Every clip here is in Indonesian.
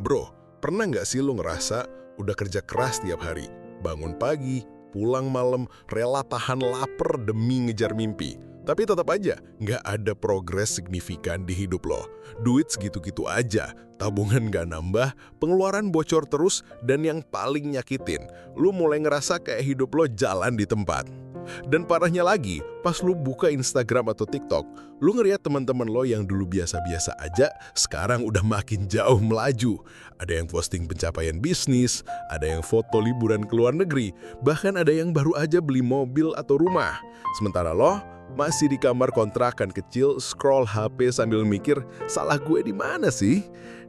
Bro, pernah nggak sih lo ngerasa udah kerja keras tiap hari? Bangun pagi, pulang malam, rela tahan lapar demi ngejar mimpi. Tapi tetap aja nggak ada progres signifikan di hidup lo. Duit segitu-gitu aja, tabungan nggak nambah, pengeluaran bocor terus, dan yang paling nyakitin, lo mulai ngerasa kayak hidup lo jalan di tempat. Dan parahnya lagi, pas lu buka Instagram atau TikTok, lu ngeliat teman-teman lo yang dulu biasa-biasa aja, sekarang udah makin jauh melaju. Ada yang posting pencapaian bisnis, ada yang foto liburan ke luar negeri, bahkan ada yang baru aja beli mobil atau rumah. Sementara lo masih di kamar kontrakan kecil, scroll HP sambil mikir, salah gue di mana sih?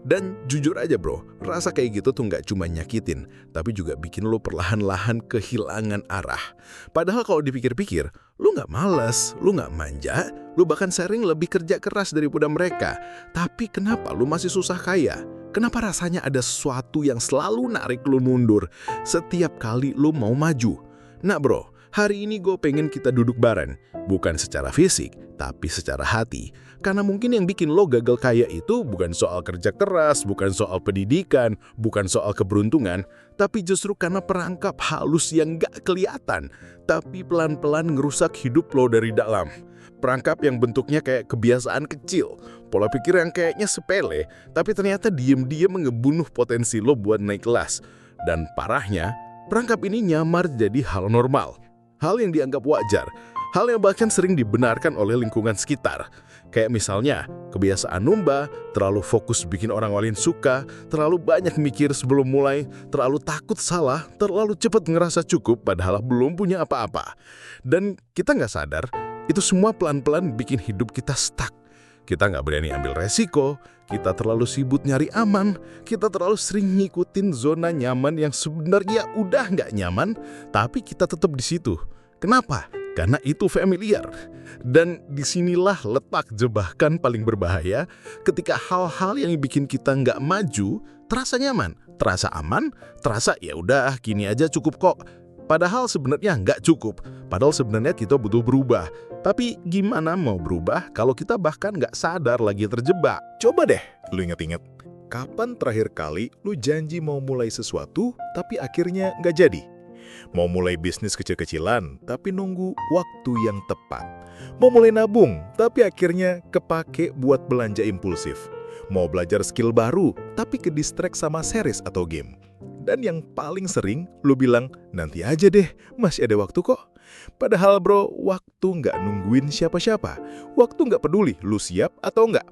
Dan jujur aja bro, rasa kayak gitu tuh nggak cuma nyakitin, tapi juga bikin lo perlahan-lahan kehilangan arah. Padahal kalau dipikir-pikir, lo nggak malas, lo nggak manja, lo bahkan sering lebih kerja keras daripada mereka. Tapi kenapa lo masih susah kaya? Kenapa rasanya ada sesuatu yang selalu narik lo mundur setiap kali lo mau maju? Nah bro, hari ini gue pengen kita duduk bareng, bukan secara fisik, tapi secara hati. Karena mungkin yang bikin lo gagal kaya itu bukan soal kerja keras, bukan soal pendidikan, bukan soal keberuntungan, tapi justru karena perangkap halus yang gak kelihatan, tapi pelan-pelan ngerusak hidup lo dari dalam. Perangkap yang bentuknya kayak kebiasaan kecil, pola pikir yang kayaknya sepele, tapi ternyata diem-diem ngebunuh potensi lo buat naik kelas. Dan parahnya, perangkap ini nyamar jadi hal normal. Hal yang dianggap wajar, hal yang bahkan sering dibenarkan oleh lingkungan sekitar. Kayak misalnya, kebiasaan numba, terlalu fokus bikin orang lain suka, terlalu banyak mikir sebelum mulai, terlalu takut salah, terlalu cepat ngerasa cukup padahal belum punya apa-apa. Dan kita nggak sadar, itu semua pelan-pelan bikin hidup kita stuck. Kita nggak berani ambil resiko, kita terlalu sibuk nyari aman, kita terlalu sering ngikutin zona nyaman yang sebenarnya udah nggak nyaman, tapi kita tetap di situ. Kenapa? Karena itu familiar. Dan disinilah letak jebakan paling berbahaya ketika hal-hal yang bikin kita nggak maju terasa nyaman, terasa aman, terasa ya udah gini aja cukup kok. Padahal sebenarnya nggak cukup, padahal sebenarnya kita butuh berubah. Tapi gimana mau berubah kalau kita bahkan nggak sadar lagi terjebak? Coba deh lu inget-inget, kapan terakhir kali lu janji mau mulai sesuatu tapi akhirnya nggak jadi? Mau mulai bisnis kecil-kecilan tapi nunggu waktu yang tepat. Mau mulai nabung tapi akhirnya kepake buat belanja impulsif. Mau belajar skill baru tapi ke-distract sama series atau game. Dan yang paling sering, lu bilang, nanti aja deh, masih ada waktu kok. Padahal bro, waktu nggak nungguin siapa-siapa. Waktu nggak peduli, lu siap atau nggak.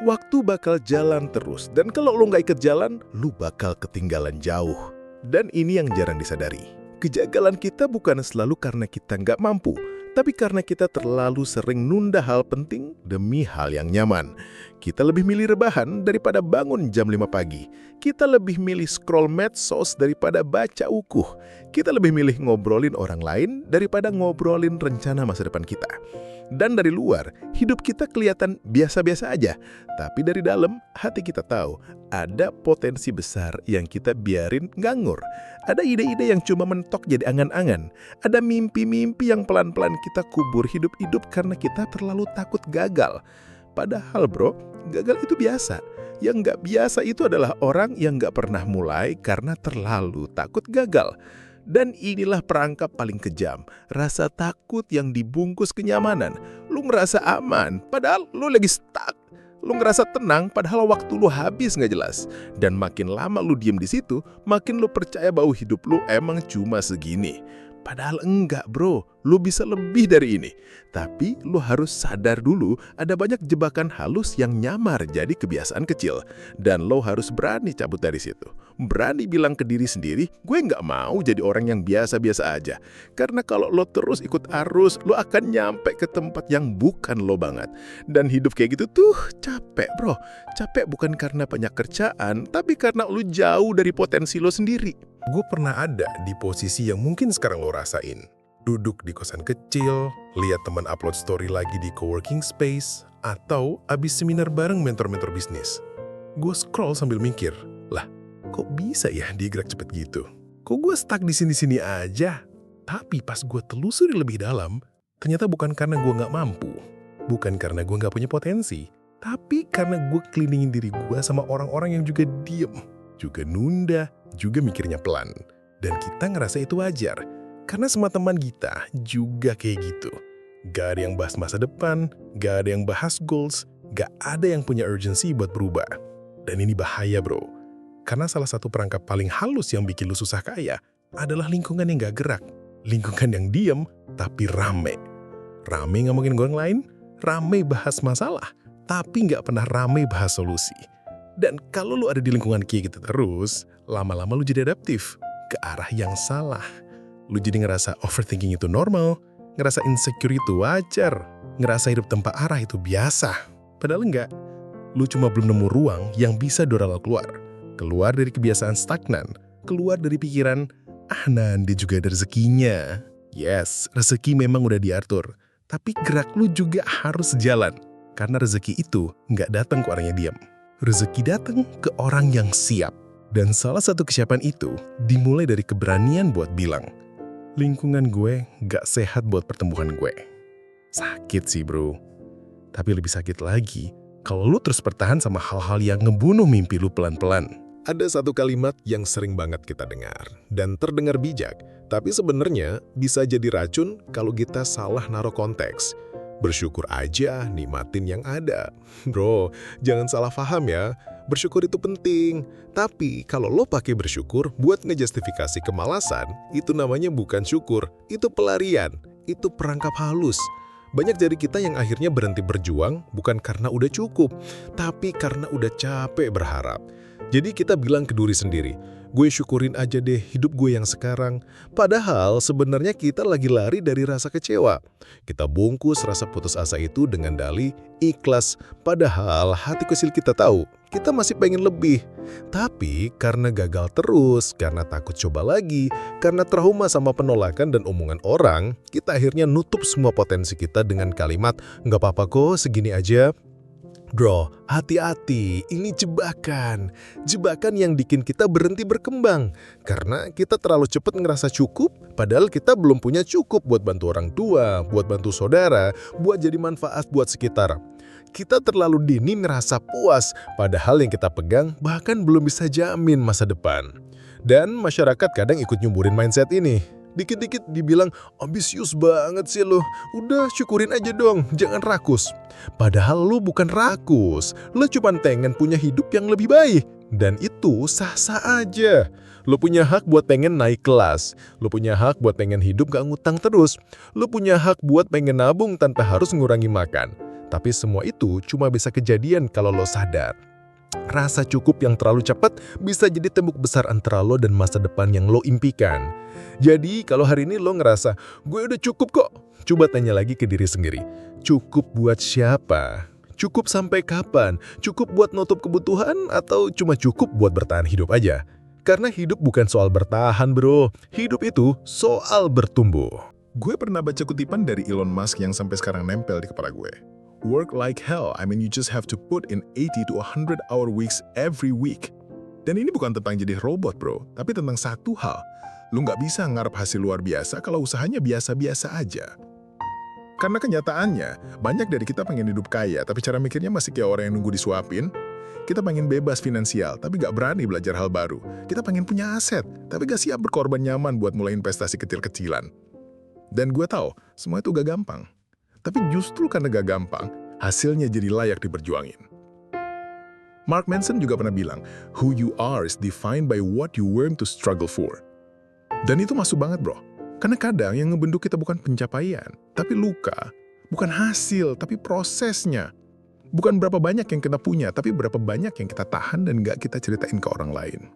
Waktu bakal jalan terus, dan kalau lu nggak ikut jalan, lu bakal ketinggalan jauh. Dan ini yang jarang disadari. Kejagalan kita bukan selalu karena kita nggak mampu, tapi karena kita terlalu sering nunda hal penting demi hal yang nyaman. Kita lebih milih rebahan daripada bangun jam 5 pagi. Kita lebih milih scroll medsos daripada baca ukuh. Kita lebih milih ngobrolin orang lain daripada ngobrolin rencana masa depan kita. Dan dari luar, hidup kita kelihatan biasa-biasa aja. Tapi dari dalam, hati kita tahu ada potensi besar yang kita biarin nganggur. Ada ide-ide yang cuma mentok jadi angan-angan. Ada mimpi-mimpi yang pelan-pelan kita kubur hidup-hidup karena kita terlalu takut gagal. Padahal bro, gagal itu biasa. Yang nggak biasa itu adalah orang yang nggak pernah mulai karena terlalu takut gagal. Dan inilah perangkap paling kejam, rasa takut yang dibungkus kenyamanan. Lu ngerasa aman, padahal lu lagi stuck. Lu ngerasa tenang, padahal waktu lu habis nggak jelas. Dan makin lama lu diem di situ, makin lu percaya bahwa hidup lu emang cuma segini. Padahal enggak bro, lu bisa lebih dari ini. Tapi lu harus sadar dulu ada banyak jebakan halus yang nyamar jadi kebiasaan kecil. Dan lo harus berani cabut dari situ. Berani bilang ke diri sendiri, gue nggak mau jadi orang yang biasa-biasa aja. Karena kalau lo terus ikut arus, lo akan nyampe ke tempat yang bukan lo banget. Dan hidup kayak gitu tuh capek bro. Capek bukan karena banyak kerjaan, tapi karena lo jauh dari potensi lo sendiri. Gue pernah ada di posisi yang mungkin sekarang lo rasain. Duduk di kosan kecil, lihat teman upload story lagi di coworking space, atau abis seminar bareng mentor-mentor bisnis. Gue scroll sambil mikir, lah kok bisa ya dia gerak cepet gitu? Kok gue stuck di sini-sini aja? Tapi pas gue telusuri lebih dalam, ternyata bukan karena gue nggak mampu, bukan karena gue nggak punya potensi, tapi karena gue kelilingin diri gue sama orang-orang yang juga diem. juga nunda, juga mikirnya pelan. Dan kita ngerasa itu wajar, karena semua teman kita juga kayak gitu. Gak ada yang bahas masa depan, gak ada yang bahas goals, gak ada yang punya urgency buat berubah. Dan ini bahaya bro, karena salah satu perangkap paling halus yang bikin lu susah kaya adalah lingkungan yang gak gerak. Lingkungan yang diem, tapi rame. Rame ngomongin orang lain, rame bahas masalah, tapi nggak pernah rame bahas solusi. Dan kalau lu ada di lingkungan kayak gitu terus, lama-lama lu jadi adaptif ke arah yang salah. Lu jadi ngerasa overthinking itu normal, ngerasa insecure itu wajar, ngerasa hidup tanpa arah itu biasa. Padahal enggak, lu cuma belum nemu ruang yang bisa dorong lu keluar. Keluar dari kebiasaan stagnan, keluar dari pikiran, nanti juga ada rezekinya. Yes, rezeki memang udah diatur. Tapi gerak lu juga harus sejalan. Karena rezeki itu nggak datang ke orang yang diam. Rezeki datang ke orang yang siap. Dan salah satu kesiapan itu dimulai dari keberanian buat bilang, lingkungan gue nggak sehat buat pertumbuhan gue. Sakit sih bro. Tapi lebih sakit lagi kalau lu terus bertahan sama hal-hal yang ngebunuh mimpi lu pelan-pelan. Ada satu kalimat yang sering banget kita dengar dan terdengar bijak, tapi sebenarnya bisa jadi racun kalau kita salah naruh konteks. Bersyukur aja, nikmatin yang ada. Bro, jangan salah paham ya. Bersyukur itu penting. Tapi kalau lo pakai bersyukur buat ngejustifikasi kemalasan, itu namanya bukan syukur, itu pelarian, itu perangkap halus. Banyak dari kita yang akhirnya berhenti berjuang bukan karena udah cukup, tapi karena udah capek berharap. Jadi kita bilang ke diri sendiri, gue syukurin aja deh hidup gue yang sekarang. Padahal sebenarnya kita lagi lari dari rasa kecewa. Kita bungkus rasa putus asa itu dengan dalih ikhlas. Padahal hati kecil kita tahu, kita masih pengen lebih. Tapi karena gagal terus, karena takut coba lagi, karena trauma sama penolakan dan omongan orang, kita akhirnya nutup semua potensi kita dengan kalimat, nggak apa-apa kok, segini aja. Bro, hati-hati, ini jebakan. Jebakan yang bikin kita berhenti berkembang. Karena kita terlalu cepat ngerasa cukup, padahal kita belum punya cukup buat bantu orang tua, buat bantu saudara, buat jadi manfaat buat sekitar. Kita terlalu dini ngerasa puas, padahal yang kita pegang bahkan belum bisa jamin masa depan. Dan masyarakat kadang ikut nyumburin mindset ini. Dikit-dikit dibilang, ambisius banget sih lo. Udah syukurin aja dong, jangan rakus. Padahal lo bukan rakus, lo cuma pengen punya hidup yang lebih baik. Dan itu sah-sah aja. Lo punya hak buat pengen naik kelas. Lo punya hak buat pengen hidup gak ngutang terus. Lo punya hak buat pengen nabung tanpa harus ngurangi makan. Tapi semua itu cuma bisa kejadian kalau lo sadar. Rasa cukup yang terlalu cepat bisa jadi tembok besar antara lo dan masa depan yang lo impikan. Jadi kalau hari ini lo ngerasa, gue udah cukup kok. Coba tanya lagi ke diri sendiri. Cukup buat siapa? Cukup sampai kapan? Cukup buat nutup kebutuhan atau cuma cukup buat bertahan hidup aja? Karena hidup bukan soal bertahan bro. Hidup itu soal bertumbuh. Gue pernah baca kutipan dari Elon Musk yang sampai sekarang nempel di kepala gue. Work like hell, I mean you just have to put in 80 to 100 hour weeks every week. Dan ini bukan tentang jadi robot bro, tapi tentang satu hal. Lu nggak bisa ngarep hasil luar biasa kalau usahanya biasa-biasa aja. Karena kenyataannya, banyak dari kita pengen hidup kaya, tapi cara mikirnya masih kayak orang yang nunggu disuapin. Kita pengen bebas finansial, tapi nggak berani belajar hal baru. Kita pengen punya aset, tapi nggak siap berkorban nyaman buat mulai investasi kecil-kecilan. Dan gue tahu, semua itu gak gampang. Tapi justru karena gak gampang, hasilnya jadi layak diperjuangin. Mark Manson juga pernah bilang, who you are is defined by what you willing to struggle for. Dan itu masuk banget bro. Karena kadang yang ngebentuk kita bukan pencapaian, tapi luka. Bukan hasil, tapi prosesnya. Bukan berapa banyak yang kita punya, tapi berapa banyak yang kita tahan dan gak kita ceritain ke orang lain.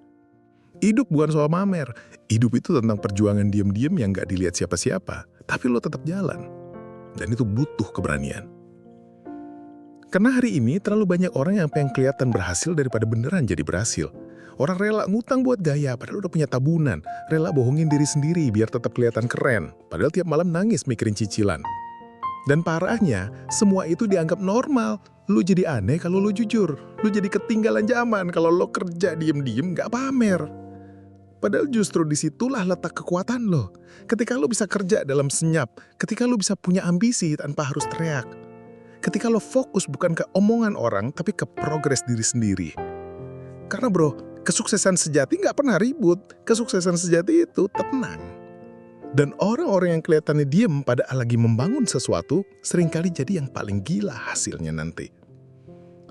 Hidup bukan soal mamer. Hidup itu tentang perjuangan diam-diam yang gak dilihat siapa-siapa, tapi lo tetap jalan. Dan itu butuh keberanian. Karena hari ini terlalu banyak orang yang pengen kelihatan berhasil daripada beneran jadi berhasil. Orang rela ngutang buat gaya, padahal udah punya tabunan. Rela bohongin diri sendiri biar tetap kelihatan keren, padahal tiap malam nangis mikirin cicilan. Dan parahnya, semua itu dianggap normal. Lu jadi aneh kalau lu jujur. Lu jadi ketinggalan zaman kalau lu kerja diem-diem gak pamer. Padahal justru disitulah letak kekuatan lo. Ketika lo bisa kerja dalam senyap, ketika lo bisa punya ambisi tanpa harus teriak. Ketika lo fokus bukan ke omongan orang, tapi ke progres diri sendiri. Karena bro, Kesuksesan sejati nggak pernah ribut. Kesuksesan sejati itu tenang. Dan orang-orang yang kelihatannya diem padahal lagi membangun sesuatu, seringkali jadi yang paling gila hasilnya nanti.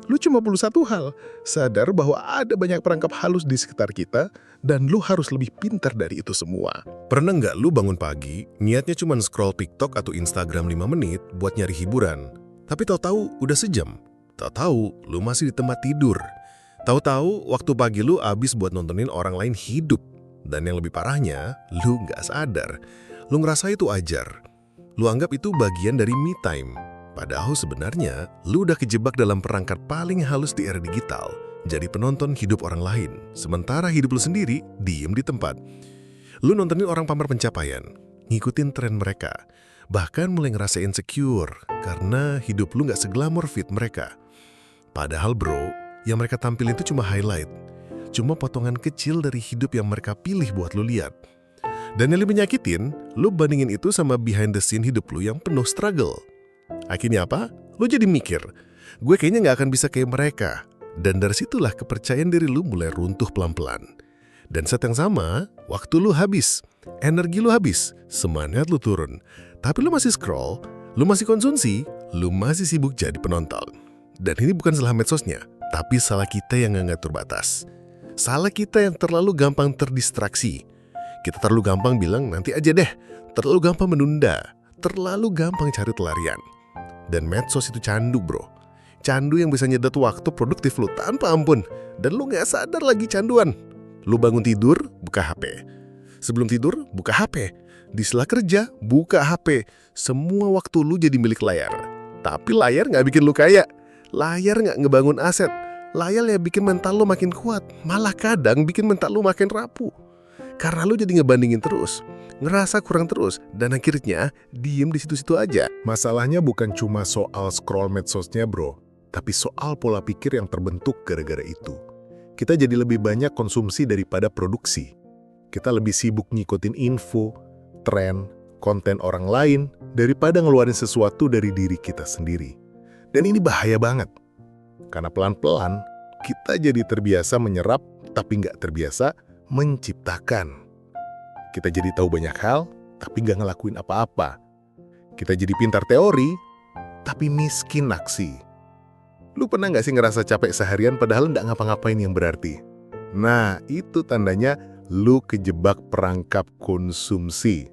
Lu cuma perlu satu hal, sadar bahwa ada banyak perangkap halus di sekitar kita, dan lu harus lebih pintar dari itu semua. Pernah nggak lu bangun pagi, niatnya cuma scroll TikTok atau Instagram 5 menit buat nyari hiburan, tapi tahu-tahu udah sejam. Tahu-tahu lu masih di tempat tidur. Tahu-tahu waktu pagi lu abis buat nontonin orang lain hidup. Dan yang lebih parahnya, lu nggak sadar. Lu ngerasa itu ajar. Lu anggap itu bagian dari me time. Padahal sebenarnya, lu udah kejebak dalam perangkat paling halus di era digital. Jadi penonton hidup orang lain. Sementara hidup lu sendiri, diem di tempat. Lu nontonin orang pamer pencapaian. Ngikutin tren mereka. Bahkan mulai ngerasa insecure. Karena hidup lu nggak seglamor fit mereka. Padahal bro, yang mereka tampilin itu cuma highlight. Cuma potongan kecil dari hidup yang mereka pilih buat lu lihat. Dan yang lebih nyakitin, lu bandingin itu sama behind the scene hidup lu yang penuh struggle. Akhirnya apa? Lu jadi mikir, gue kayaknya nggak akan bisa kayak mereka. Dan dari situlah kepercayaan diri lu mulai runtuh pelan-pelan. Dan saat yang sama, waktu lu habis, energi lu habis, semangat lu turun. Tapi lu masih scroll, lu masih konsumsi, lu masih sibuk jadi penonton. Dan ini bukan salah medsosnya, tapi salah kita yang nggak ngatur batas. Salah kita yang terlalu gampang terdistraksi. Kita terlalu gampang bilang nanti aja deh, terlalu gampang menunda, terlalu gampang cari pelarian. Dan medsos itu candu bro. Candu yang bisa nyedot waktu produktif lu tanpa ampun. Dan lu gak sadar lagi canduan. Lu bangun tidur, buka HP. Sebelum tidur, buka HP. Di sela kerja, buka HP. Semua waktu lu jadi milik layar. Tapi layar gak bikin lu kaya. Layar gak ngebangun aset. Layar yang bikin mental lu makin kuat, malah kadang bikin mental lu makin rapuh. Karena lu jadi ngebandingin terus, ngerasa kurang terus, dan akhirnya diem di situ-situ aja. Masalahnya bukan cuma soal scroll medsosnya bro, tapi soal pola pikir yang terbentuk gara-gara itu. Kita jadi lebih banyak konsumsi daripada produksi. Kita lebih sibuk ngikutin info, tren, konten orang lain, daripada ngeluarin sesuatu dari diri kita sendiri. Dan ini bahaya banget. Karena pelan-pelan, kita jadi terbiasa menyerap, tapi nggak terbiasa menciptakan. Kita jadi tahu banyak hal, tapi nggak ngelakuin apa-apa. Kita jadi pintar teori, tapi miskin aksi. Lu pernah nggak sih ngerasa capek seharian padahal nggak ngapa-ngapain yang berarti? Nah, itu tandanya lu kejebak perangkap konsumsi.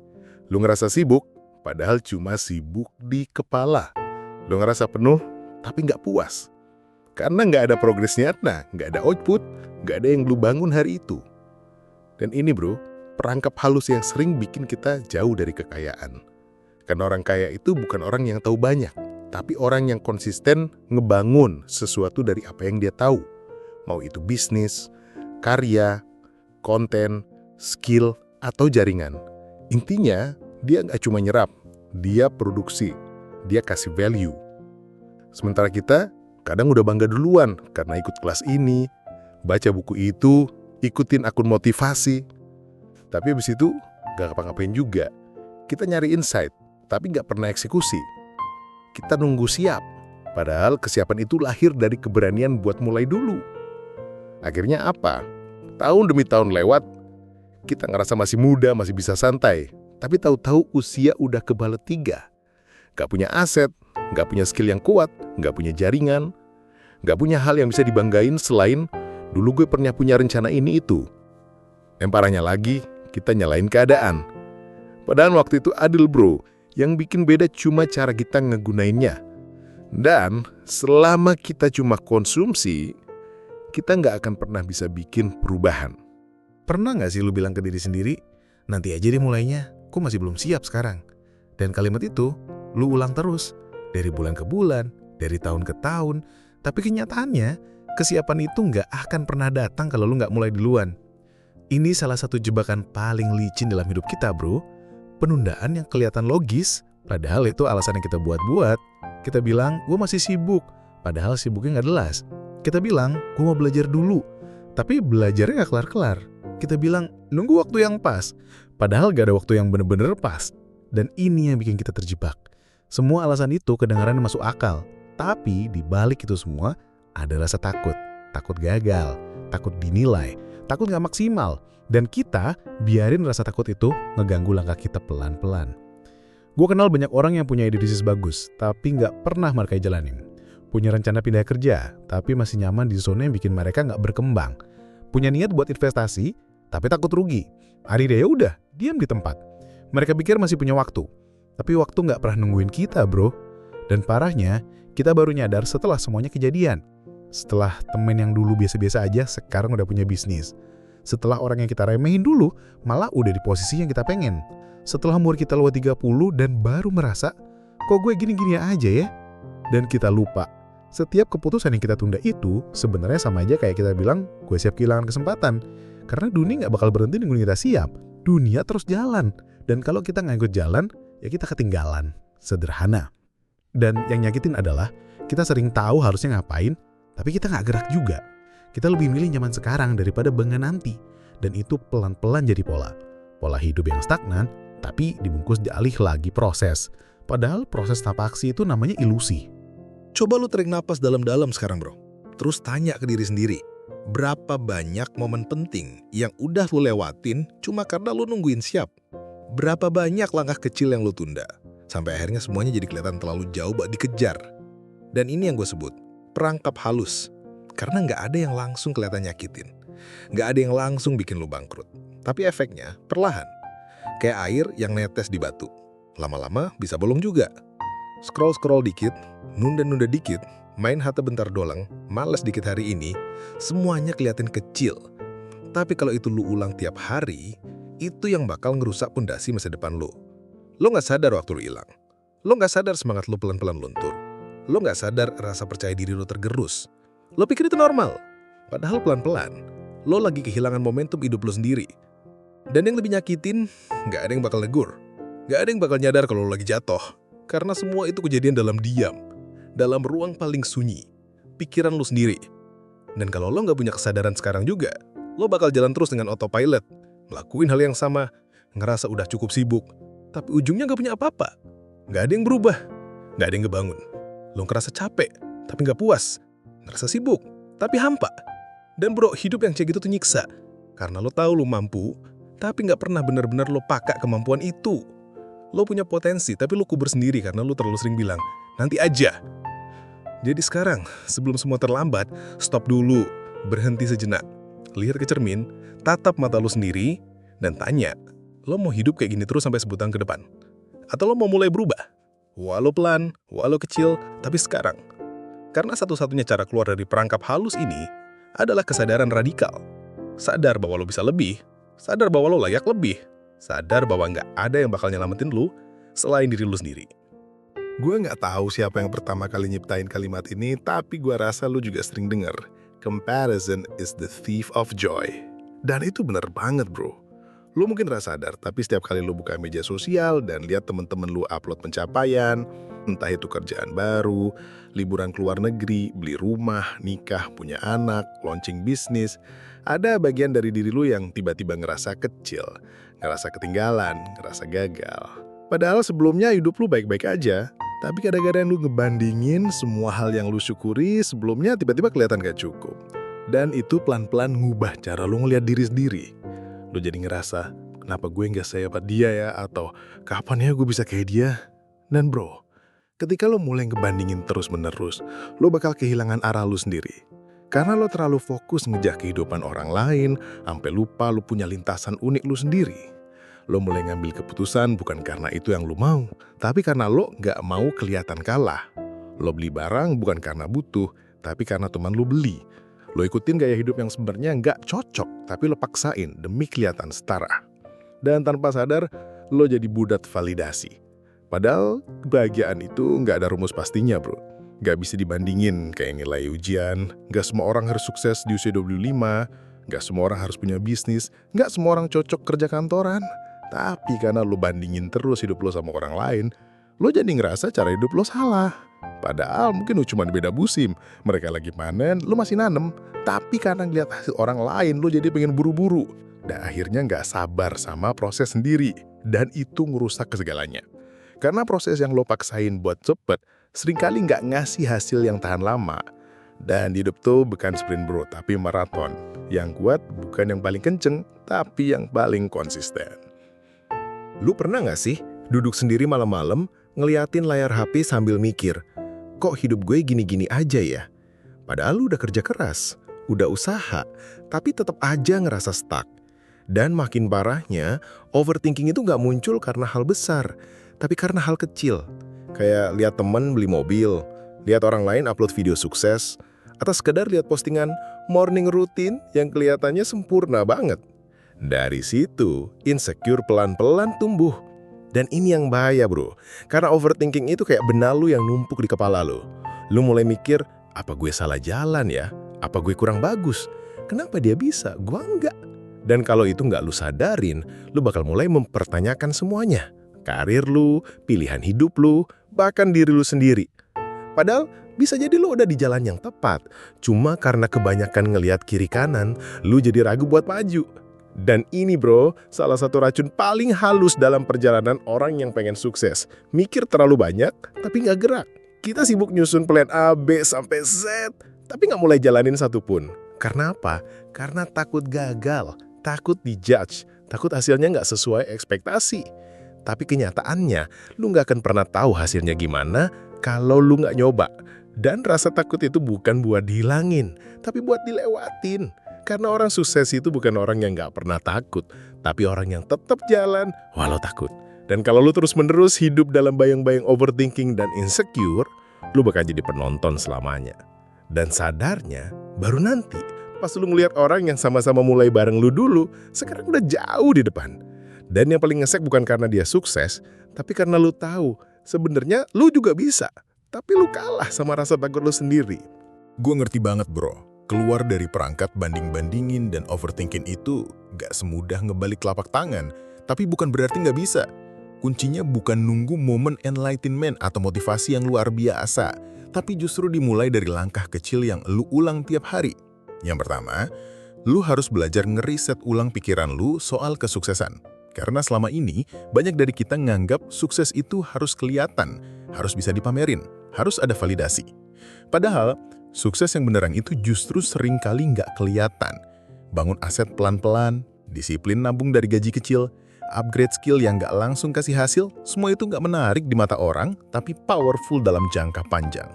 Lu ngerasa sibuk, padahal cuma sibuk di kepala. Lu ngerasa penuh, tapi nggak puas. Karena nggak ada progres nyata, nggak ada output, nggak ada yang lu bangun hari itu. Dan ini bro, perangkap halus yang sering bikin kita jauh dari kekayaan. Karena orang kaya itu bukan orang yang tahu banyak, tapi orang yang konsisten ngebangun sesuatu dari apa yang dia tahu. Mau itu bisnis, karya, konten, skill, atau jaringan. Intinya, dia nggak cuma nyerap, dia produksi, dia kasih value. Sementara kita kadang udah bangga duluan karena ikut kelas ini, baca buku itu, ikutin akun motivasi. Tapi habis itu gak ngapa-ngapain juga. Kita nyari insight, tapi gak pernah eksekusi. Kita nunggu siap, padahal kesiapan itu lahir dari keberanian buat mulai dulu. Akhirnya apa? Tahun demi tahun lewat, kita ngerasa masih muda, masih bisa santai. Tapi tahu-tahu usia udah kebalet 3. Gak punya aset, gak punya skill yang kuat, gak punya jaringan, gak punya hal yang bisa dibanggain selain dulu gue pernah punya rencana ini itu. Yang parahnya lagi, kita nyalain keadaan. Padahal waktu itu adil bro, yang bikin beda cuma cara kita ngegunainnya. Dan selama kita cuma konsumsi, kita nggak akan pernah bisa bikin perubahan. Pernah nggak sih lu bilang ke diri sendiri, nanti aja deh mulainya, kok masih belum siap sekarang? Dan kalimat itu, lu ulang terus, dari bulan ke bulan, dari tahun ke tahun. Tapi kenyataannya, kesiapan itu nggak akan pernah datang kalau lu nggak mulai duluan. Ini salah satu jebakan paling licin dalam hidup kita bro. Penundaan yang kelihatan logis, padahal itu alasan yang kita buat-buat. Kita bilang, gue masih sibuk, padahal sibuknya nggak jelas. Kita bilang, gue mau belajar dulu, tapi belajarnya nggak kelar-kelar. Kita bilang, nunggu waktu yang pas, padahal gak ada waktu yang bener-bener pas. Dan ini yang bikin kita terjebak. Semua alasan itu kedengarannya masuk akal, tapi di balik itu semua ada rasa takut. Takut gagal, takut dinilai, takut nggak maksimal, dan kita biarin rasa takut itu ngeganggu langkah kita pelan-pelan. Gue kenal banyak orang yang punya ide bisnis bagus, tapi nggak pernah mereka jalanin. Punya rencana pindah kerja, tapi masih nyaman di zona yang bikin mereka nggak berkembang. Punya niat buat investasi, tapi takut rugi. Akhirnya ya udah, diam di tempat. Mereka pikir masih punya waktu, tapi waktu nggak pernah nungguin kita, bro. Dan parahnya, kita baru nyadar setelah semuanya kejadian. Setelah temen yang dulu biasa-biasa aja, sekarang udah punya bisnis. Setelah orang yang kita remehin dulu, malah udah di posisi yang kita pengen. Setelah umur kita lewat 30 dan baru merasa, kok gue gini-gini aja ya? Dan kita lupa, setiap keputusan yang kita tunda itu sebenarnya sama aja kayak kita bilang, gue siap kehilangan kesempatan. Karena dunia nggak bakal berhenti nungguin kita siap. Dunia terus jalan. Dan kalau kita nggak ikut jalan, ya kita ketinggalan. Sederhana. Dan yang nyakitin adalah, kita sering tahu harusnya ngapain, tapi kita nggak gerak juga. Kita lebih milih nyaman sekarang daripada bangga nanti. Dan itu pelan-pelan jadi pola. Pola hidup yang stagnan, tapi dibungkus dialih lagi proses. Padahal proses tanpa aksi itu namanya ilusi. Coba lu tarik napas dalam-dalam sekarang, bro. Terus tanya ke diri sendiri, berapa banyak momen penting yang udah lu lewatin cuma karena lu nungguin siap? Berapa banyak langkah kecil yang lu tunda? Sampai akhirnya semuanya jadi kelihatan terlalu jauh buat dikejar. Dan ini yang gue sebut, perangkap halus. Karena nggak ada yang langsung kelihatan nyakitin. Nggak ada yang langsung bikin lu bangkrut. Tapi efeknya perlahan. Kayak air yang netes di batu. Lama-lama bisa bolong juga. Scroll-scroll dikit, nunda-nunda dikit, main harta bentar doang, males dikit hari ini, semuanya kelihatan kecil. Tapi kalau itu lu ulang tiap hari, itu yang bakal ngerusak pondasi masa depan lu. Lo nggak sadar waktu lu hilang. Lo nggak sadar semangat lu pelan-pelan luntur. Lo nggak sadar rasa percaya diri lu tergerus. Lo pikir itu normal. Padahal pelan-pelan, lo lagi kehilangan momentum hidup lo sendiri. Dan yang lebih nyakitin, nggak ada yang bakal negur. Nggak ada yang bakal nyadar kalau lo lagi jatuh. Karena semua itu kejadian dalam diam. Dalam ruang paling sunyi. Pikiran lo sendiri. Dan kalau lo nggak punya kesadaran sekarang juga, lo bakal jalan terus dengan autopilot. Melakuin hal yang sama, ngerasa udah cukup sibuk. Tapi ujungnya nggak punya apa-apa. Nggak ada yang berubah. Nggak ada yang ngebangun. Lo ngerasa capek, tapi nggak puas. Ngerasa sibuk, tapi hampa. Dan bro, hidup yang kayak gitu tuh nyiksa. Karena lo tahu lo mampu, tapi nggak pernah benar-benar lo pakai kemampuan itu. Lo punya potensi, tapi lo kubur sendiri karena lo terlalu sering bilang, nanti aja. Jadi sekarang, sebelum semua terlambat, stop dulu, berhenti sejenak. Lihat ke cermin, tatap mata lo sendiri, dan tanya, lo mau hidup kayak gini terus sampai sebutan ke depan? Atau lo mau mulai berubah? Walau pelan, walau kecil, tapi sekarang. Karena satu-satunya cara keluar dari perangkap halus ini adalah kesadaran radikal. Sadar bahwa lo bisa lebih, sadar bahwa lo layak lebih, sadar bahwa nggak ada yang bakal nyelamatin lo selain diri lo sendiri. Gue nggak tahu siapa yang pertama kali nyiptain kalimat ini, tapi gue rasa lu juga sering denger. Comparison is the thief of joy. Dan itu bener banget, bro. Lu mungkin gak sadar, tapi setiap kali lu buka media sosial dan lihat temen-temen lu upload pencapaian, entah itu kerjaan baru, liburan ke luar negeri, beli rumah, nikah, punya anak, launching bisnis, ada bagian dari diri lu yang tiba-tiba ngerasa kecil, ngerasa ketinggalan, ngerasa gagal. Padahal sebelumnya hidup lu baik-baik aja, tapi kadang-kadang lu ngebandingin semua hal yang lu syukuri sebelumnya tiba-tiba kelihatan gak cukup. Dan itu pelan-pelan ngubah cara lu ngeliat diri sendiri. Lu jadi ngerasa, kenapa gue gak sehebat dia ya? Atau, kapan ya gue bisa kayak dia? Dan bro, ketika lu mulai ngebandingin terus-menerus, lu bakal kehilangan arah lu sendiri. Karena lo terlalu fokus ngejar kehidupan orang lain, sampai lupa lu punya lintasan unik lu sendiri. Lo mulai ngambil keputusan bukan karena itu yang lo mau, tapi karena lo gak mau kelihatan kalah. Lo beli barang bukan karena butuh, tapi karena teman lo beli. Lo ikutin gaya hidup yang sebenarnya gak cocok, tapi lo paksain demi kelihatan setara. Dan tanpa sadar, lo jadi budak validasi. Padahal kebahagiaan itu gak ada rumus pastinya, bro. Gak bisa dibandingin kayak nilai ujian, gak semua orang harus sukses di usia 25, gak semua orang harus punya bisnis, gak semua orang cocok kerja kantoran. Tapi karena lo bandingin terus hidup lo sama orang lain, lo jadi ngerasa cara hidup lo salah. Padahal mungkin lo cuma beda musim. Mereka lagi panen, lo masih nanem. Tapi karena ngeliat hasil orang lain, lo jadi pengen buru-buru. Dan akhirnya nggak sabar sama proses sendiri. Dan itu ngerusak segalanya. Karena proses yang lo paksain buat cepet, seringkali nggak ngasih hasil yang tahan lama. Dan hidup tuh bukan sprint bro, tapi maraton. Yang kuat bukan yang paling kenceng, tapi yang paling konsisten. Lu pernah nggak sih duduk sendiri malam-malam ngeliatin layar HP sambil mikir, kok hidup gue gini-gini aja ya? Padahal lu udah kerja keras, udah usaha, tapi tetap aja ngerasa stuck. Dan makin parahnya, overthinking itu nggak muncul karena hal besar, tapi karena hal kecil. Kayak lihat temen beli mobil, lihat orang lain upload video sukses, atau sekedar lihat postingan morning routine yang kelihatannya sempurna banget. Dari situ, insecure pelan-pelan tumbuh. Dan ini yang bahaya bro, karena overthinking itu kayak benalu yang numpuk di kepala lo. Lu mulai mikir, apa gue salah jalan ya? Apa gue kurang bagus? Kenapa dia bisa, gua enggak? Dan kalau itu nggak lu sadarin, lu bakal mulai mempertanyakan semuanya. Karir lu, pilihan hidup lu, bahkan diri lu sendiri. Padahal bisa jadi lu udah di jalan yang tepat. Cuma karena kebanyakan ngelihat kiri kanan, lu jadi ragu buat maju. Dan ini bro, salah satu racun paling halus dalam perjalanan orang yang pengen sukses. Mikir terlalu banyak, tapi nggak gerak. Kita sibuk nyusun plan A, B, sampai Z, tapi nggak mulai jalanin satupun. Karena apa? Karena takut gagal, takut dijudge, takut hasilnya nggak sesuai ekspektasi. Tapi kenyataannya, lu nggak akan pernah tahu hasilnya gimana kalau lu nggak nyoba. Dan rasa takut itu bukan buat dihilangin, tapi buat dilewatin. Karena orang sukses itu bukan orang yang nggak pernah takut, tapi orang yang tetap jalan walau takut. Dan kalau lu terus-menerus hidup dalam bayang-bayang overthinking dan insecure, lu bakal jadi penonton selamanya. Dan sadarnya, baru nanti, pas lu ngeliat orang yang sama-sama mulai bareng lu dulu, sekarang udah jauh di depan. Dan yang paling ngesek bukan karena dia sukses, tapi karena lu tahu, sebenarnya lu juga bisa. Tapi lu kalah sama rasa takut lu sendiri. Gue ngerti banget bro. Keluar dari perangkat banding-bandingin dan overthinking itu gak semudah ngebalik telapak tangan. Tapi bukan berarti gak bisa. Kuncinya bukan nunggu momen enlightenment atau motivasi yang luar biasa. Tapi justru dimulai dari langkah kecil yang lu ulang tiap hari. Yang pertama, lu harus belajar ngeriset ulang pikiran lu soal kesuksesan. Karena selama ini, banyak dari kita nganggap sukses itu harus kelihatan, harus bisa dipamerin, harus ada validasi. Padahal, sukses yang beneran itu justru seringkali nggak kelihatan. Bangun aset pelan-pelan, disiplin nabung dari gaji kecil, upgrade skill yang nggak langsung kasih hasil, semua itu nggak menarik di mata orang, tapi powerful dalam jangka panjang.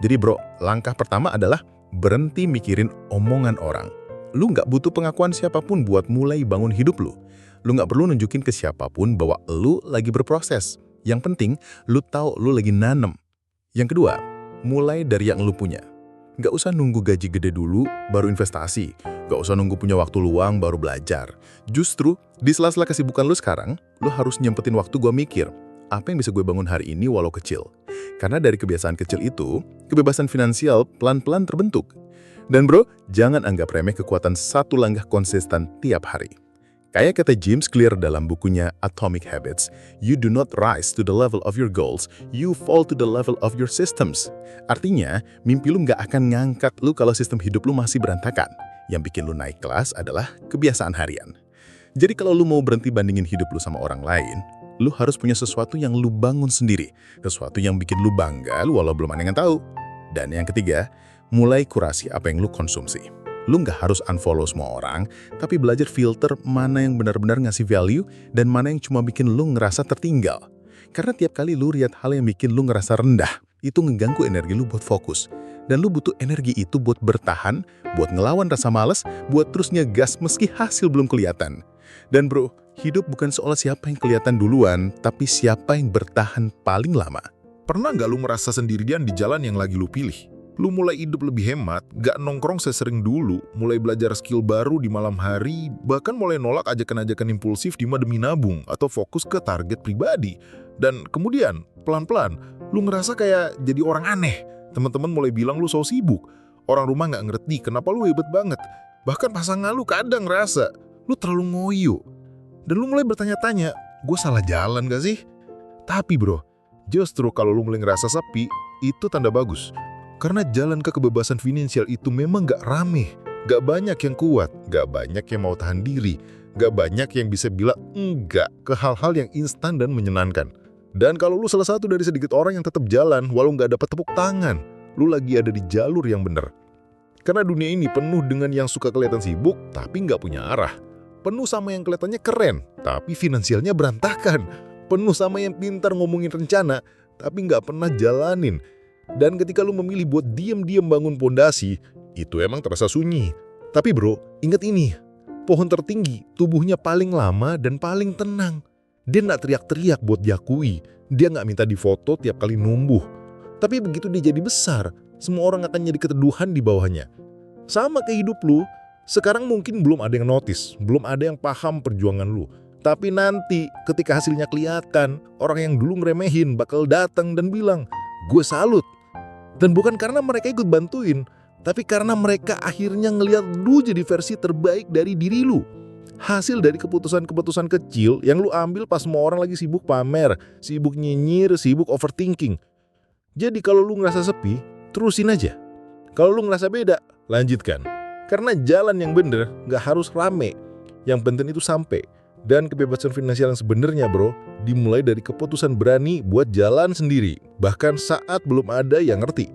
Jadi bro, langkah pertama adalah berhenti mikirin omongan orang. Lu nggak butuh pengakuan siapapun buat mulai bangun hidup lu. Lu nggak perlu nunjukin ke siapapun bahwa lu lagi berproses. Yang penting, lu tahu lu lagi nanem. Yang kedua, mulai dari yang lu punya. Nggak usah nunggu gaji gede dulu, baru investasi. Nggak usah nunggu punya waktu luang, baru belajar. Justru, di sela-sela kesibukan lu sekarang, lu harus nyempetin waktu gua mikir, apa yang bisa gue bangun hari ini walau kecil. Karena dari kebiasaan kecil itu, kebebasan finansial pelan-pelan terbentuk. Dan bro, jangan anggap remeh kekuatan satu langkah konsisten tiap hari. Kayak kata James Clear dalam bukunya Atomic Habits, you do not rise to the level of your goals, you fall to the level of your systems. Artinya, mimpi lu nggak akan ngangkat lu kalau sistem hidup lu masih berantakan. Yang bikin lu naik kelas adalah kebiasaan harian. Jadi kalau lu mau berhenti bandingin hidup lu sama orang lain, lu harus punya sesuatu yang lu bangun sendiri. Sesuatu yang bikin lu bangga walau belum ada yang tahu. Dan yang ketiga, mulai kurasi apa yang lu konsumsi. Lu nggak harus unfollow semua orang, tapi belajar filter mana yang benar-benar ngasih value dan mana yang cuma bikin lu ngerasa tertinggal. Karena tiap kali lu lihat hal yang bikin lu ngerasa rendah, itu ngeganggu energi lu buat fokus. Dan lu butuh energi itu buat bertahan, buat ngelawan rasa malas, buat terus ngegas meski hasil belum kelihatan. Dan bro, hidup bukan soal siapa yang kelihatan duluan, tapi siapa yang bertahan paling lama. Pernah nggak lu merasa sendirian di jalan yang lagi lu pilih? Lu mulai hidup lebih hemat, gak nongkrong sesering dulu, mulai belajar skill baru di malam hari, bahkan mulai nolak ajakan-ajakan impulsif demi nabung atau fokus ke target pribadi. Dan kemudian, pelan-pelan, lu ngerasa kayak jadi orang aneh. Teman-teman mulai bilang lu so sibuk. Orang rumah gak ngerti kenapa lu hebat banget. Bahkan pasangan lu kadang ngerasa, lu terlalu ngoyo. Dan lu mulai bertanya-tanya, gue salah jalan gak sih? Tapi bro, justru kalau lu mulai ngerasa sepi, itu tanda bagus. Karena jalan ke kebebasan finansial itu memang gak rame, gak banyak yang kuat, gak banyak yang mau tahan diri, gak banyak yang bisa bilang enggak ke hal-hal yang instan dan menyenangkan. Dan kalau lu salah satu dari sedikit orang yang tetap jalan walau gak dapat tepuk tangan, lu lagi ada di jalur yang benar. Karena dunia ini penuh dengan yang suka kelihatan sibuk, tapi nggak punya arah. Penuh sama yang kelihatannya keren, tapi finansialnya berantakan. Penuh sama yang pintar ngomongin rencana, tapi nggak pernah jalanin. Dan ketika lu memilih buat diam-diam bangun pondasi, itu emang terasa sunyi. Tapi bro, ingat ini. Pohon tertinggi, tubuhnya paling lama dan paling tenang. Dia nggak teriak-teriak buat diakui. Dia nggak minta difoto tiap kali numbuh. Tapi begitu dia jadi besar, semua orang akan jadi keteduhan di bawahnya. Sama kayak hidup lu, sekarang mungkin belum ada yang notice, belum ada yang paham perjuangan lu. Tapi nanti ketika hasilnya kelihatan, orang yang dulu ngeremehin bakal datang dan bilang, gue salut. Dan bukan karena mereka ikut bantuin, tapi karena mereka akhirnya ngeliat lu jadi versi terbaik dari diri lu. Hasil dari keputusan-keputusan kecil yang lu ambil pas semua orang lagi sibuk pamer, sibuk nyinyir, sibuk overthinking. Jadi kalau lu ngerasa sepi, terusin aja. Kalau lu ngerasa beda, lanjutkan. Karena jalan yang bener gak harus rame. Yang penting itu sampai. Dan kebebasan finansial yang sebenarnya bro, dimulai dari keputusan berani buat jalan sendiri. Bahkan saat belum ada yang ngerti.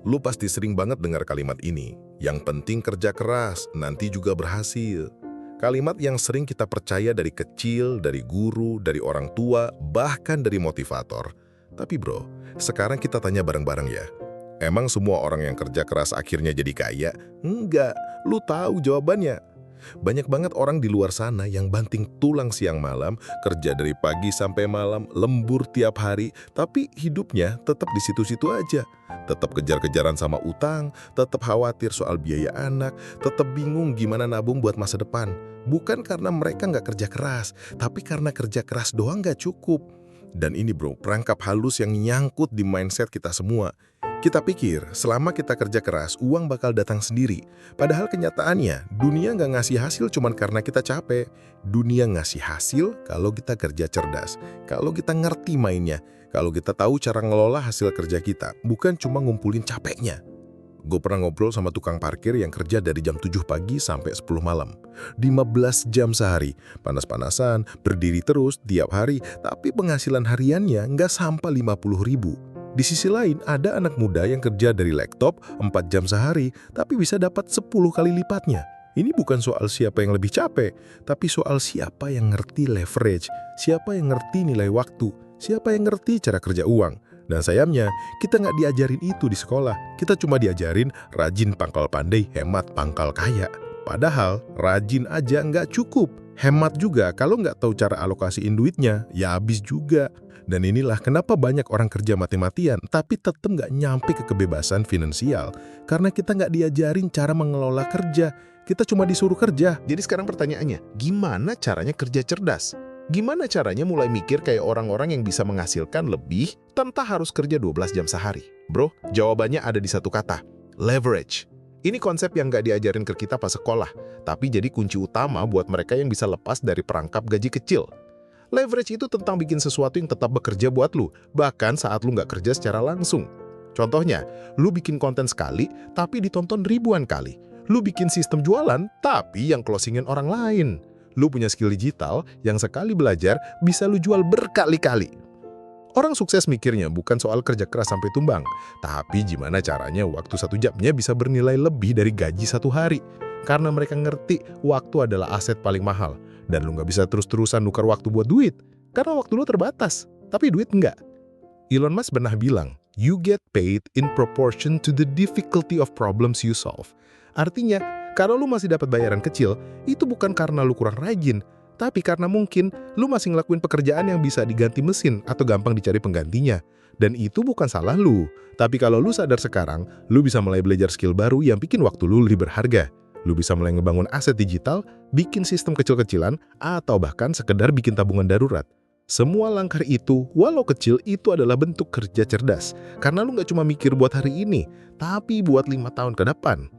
Lu pasti sering banget dengar kalimat ini. Yang penting kerja keras, nanti juga berhasil. Kalimat yang sering kita percaya dari kecil, dari guru, dari orang tua, bahkan dari motivator. Tapi bro, sekarang kita tanya bareng-bareng ya. Emang semua orang yang kerja keras akhirnya jadi kaya? Enggak, lu tahu jawabannya. Banyak banget orang di luar sana yang banting tulang siang malam, kerja dari pagi sampai malam, lembur tiap hari, tapi hidupnya tetap di situ-situ aja. Tetap kejar-kejaran sama utang, tetap khawatir soal biaya anak, tetap bingung gimana nabung buat masa depan. Bukan karena mereka nggak kerja keras, tapi karena kerja keras doang nggak cukup. Dan ini bro, perangkap halus yang nyangkut di mindset kita semua. Kita pikir selama kita kerja keras, uang bakal datang sendiri. Padahal kenyataannya, dunia nggak ngasih hasil cuma karena kita capek. Dunia ngasih hasil kalau kita kerja cerdas, kalau kita ngerti mainnya, kalau kita tahu cara ngelola hasil kerja kita, bukan cuma ngumpulin capeknya. Gue pernah ngobrol sama tukang parkir yang kerja dari jam 7 pagi sampai 10 malam. 15 jam sehari, panas-panasan, berdiri terus tiap hari, tapi penghasilan hariannya nggak sampai 50.000. Di sisi lain, ada anak muda yang kerja dari laptop 4 jam sehari, tapi bisa dapat 10 kali lipatnya. Ini bukan soal siapa yang lebih capek, tapi soal siapa yang ngerti leverage, siapa yang ngerti nilai waktu, siapa yang ngerti cara kerja uang. Dan sayangnya, kita nggak diajarin itu di sekolah. Kita cuma diajarin rajin pangkal pandai, hemat pangkal kaya. Padahal, rajin aja nggak cukup. Hemat juga, kalau nggak tahu cara alokasiin duitnya, ya habis juga. Dan inilah kenapa banyak orang kerja mati-matian, tapi tetap nggak nyampe ke kebebasan finansial. Karena kita nggak diajarin cara mengelola kerja. Kita cuma disuruh kerja. Jadi sekarang pertanyaannya, gimana caranya kerja cerdas? Gimana caranya mulai mikir kayak orang-orang yang bisa menghasilkan lebih tanpa harus kerja 12 jam sehari? Bro, jawabannya ada di satu kata, leverage. Ini konsep yang nggak diajarin ke kita pas sekolah, tapi jadi kunci utama buat mereka yang bisa lepas dari perangkap gaji kecil. Leverage itu tentang bikin sesuatu yang tetap bekerja buat lu, bahkan saat lu nggak kerja secara langsung. Contohnya, lu bikin konten sekali, tapi ditonton ribuan kali. Lu bikin sistem jualan, tapi yang closingin orang lain. Lu punya skill digital yang sekali belajar bisa lu jual berkali-kali. Orang sukses mikirnya bukan soal kerja keras sampai tumbang, tapi gimana caranya waktu 1 jamnya bisa bernilai lebih dari gaji 1 hari. Karena mereka ngerti waktu adalah aset paling mahal, dan lu nggak bisa terus-terusan nukar waktu buat duit, karena waktu lu terbatas, tapi duit enggak. Elon Musk pernah bilang, you get paid in proportion to the difficulty of problems you solve. Artinya, kalau lu masih dapat bayaran kecil, itu bukan karena lu kurang rajin, tapi karena mungkin lu masih ngelakuin pekerjaan yang bisa diganti mesin atau gampang dicari penggantinya. Dan itu bukan salah lu. Tapi kalau lu sadar sekarang, lu bisa mulai belajar skill baru yang bikin waktu lu lebih berharga. Lu bisa mulai ngebangun aset digital, bikin sistem kecil-kecilan, atau bahkan sekedar bikin tabungan darurat. Semua langkah itu, walau kecil, itu adalah bentuk kerja cerdas. Karena lu nggak cuma mikir buat hari ini, tapi buat 5 tahun ke depan.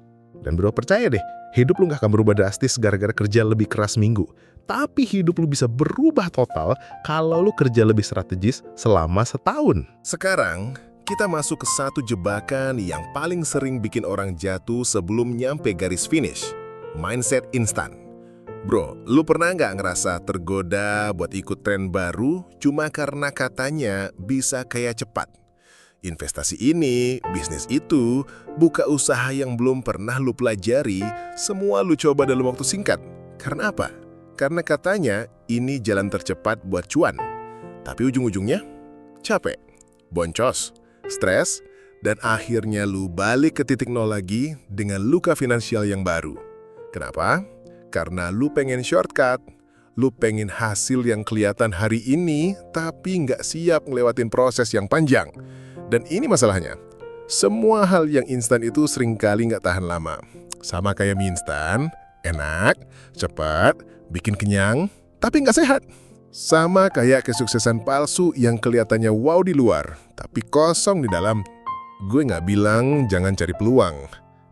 Dan bro, percaya deh, hidup lu gak akan berubah drastis gara-gara kerja lebih keras minggu. Tapi hidup lu bisa berubah total kalau lu kerja lebih strategis selama setahun. Sekarang, kita masuk ke satu jebakan yang paling sering bikin orang jatuh sebelum nyampe garis finish. Mindset instan. Bro, lu pernah nggak ngerasa tergoda buat ikut tren baru cuma karena katanya bisa kayak cepat? investasi ini, bisnis itu, buka usaha yang belum pernah lu pelajari, semua lu coba dalam waktu singkat. Karena apa? Karena katanya ini jalan tercepat buat cuan. Tapi ujung-ujungnya capek, boncos, stres, dan akhirnya lu balik ke titik nol lagi dengan luka finansial yang baru. Kenapa? Karena lu pengen shortcut. Lu pengen hasil yang kelihatan hari ini, tapi nggak siap ngelewatin proses yang panjang. Dan ini masalahnya. Semua hal yang instan itu seringkali nggak tahan lama. Sama kayak mie instan, enak, cepat, bikin kenyang, tapi nggak sehat. Sama kayak kesuksesan palsu yang kelihatannya wow di luar, tapi kosong di dalam. Gue nggak bilang jangan cari peluang.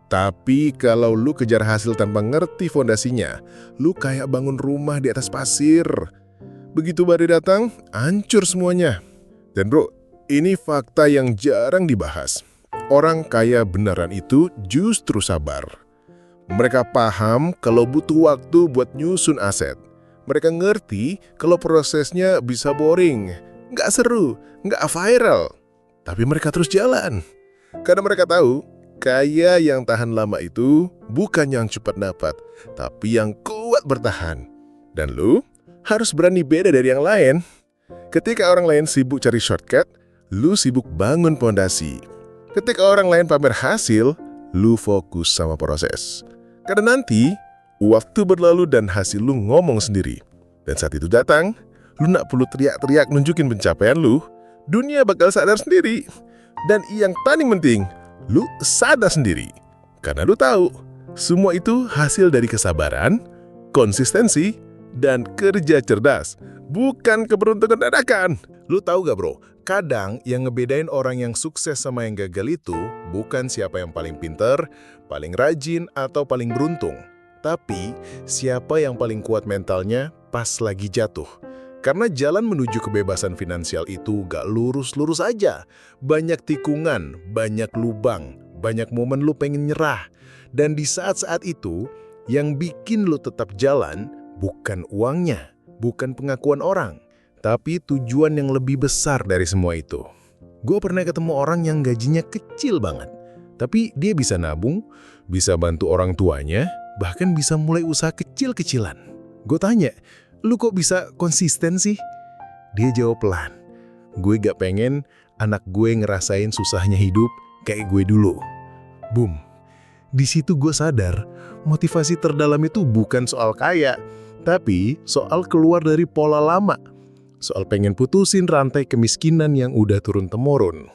Tapi kalau lu kejar hasil tanpa ngerti fondasinya, lu kayak bangun rumah di atas pasir. Begitu badai datang, hancur semuanya. Dan bro, ini fakta yang jarang dibahas. Orang kaya beneran itu justru sabar. Mereka paham kalau butuh waktu buat nyusun aset. Mereka ngerti kalau prosesnya bisa boring, nggak seru, nggak viral. Tapi mereka terus jalan. Karena mereka tahu, kaya yang tahan lama itu bukan yang cepat dapat, tapi yang kuat bertahan. Dan lu harus berani beda dari yang lain. Ketika orang lain sibuk cari shortcut, lu sibuk bangun pondasi. Ketika orang lain pamer hasil, lu fokus sama proses. Karena nanti, waktu berlalu dan hasil lu ngomong sendiri. Dan saat itu datang, lu gak perlu teriak-teriak nunjukin pencapaian lu, dunia bakal sadar sendiri. Dan yang paling penting, lu sadar sendiri. Karena lu tahu, semua itu hasil dari kesabaran, konsistensi, dan kerja cerdas. Bukan keberuntungan dadakan. Lu tahu gak bro, kadang yang ngebedain orang yang sukses sama yang gagal itu bukan siapa yang paling pinter, paling rajin, atau paling beruntung. Tapi siapa yang paling kuat mentalnya pas lagi jatuh. Karena jalan menuju kebebasan finansial itu gak lurus-lurus aja. Banyak tikungan, banyak lubang, banyak momen lu pengen nyerah. Dan di saat-saat itu, yang bikin lu tetap jalan bukan uangnya, bukan pengakuan orang, tapi tujuan yang lebih besar dari semua itu. Gue pernah ketemu orang yang gajinya kecil banget, tapi dia bisa nabung, bisa bantu orang tuanya, bahkan bisa mulai usaha kecil-kecilan. Gue tanya, lu kok bisa konsisten sih? Dia jawab pelan, gue gak pengen anak gue ngerasain susahnya hidup kayak gue dulu. Boom. Di situ gue sadar, motivasi terdalam itu bukan soal kaya, tapi soal keluar dari pola lama. Soal pengen putusin rantai kemiskinan yang udah turun-temurun.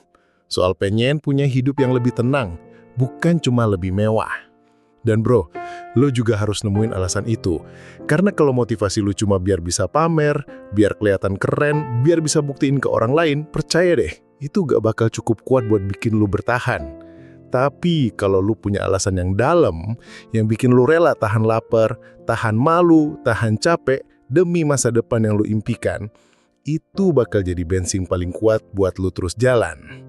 Soal pengen punya hidup yang lebih tenang, bukan cuma lebih mewah. Dan bro, lo juga harus nemuin alasan itu. Karena kalau motivasi lo cuma biar bisa pamer, biar kelihatan keren, biar bisa buktiin ke orang lain, percaya deh, itu gak bakal cukup kuat buat bikin lo bertahan. Tapi kalau lo punya alasan yang dalam, yang bikin lo rela tahan lapar, tahan malu, tahan capek, demi masa depan yang lo impikan, itu bakal jadi bensin paling kuat buat lo terus jalan.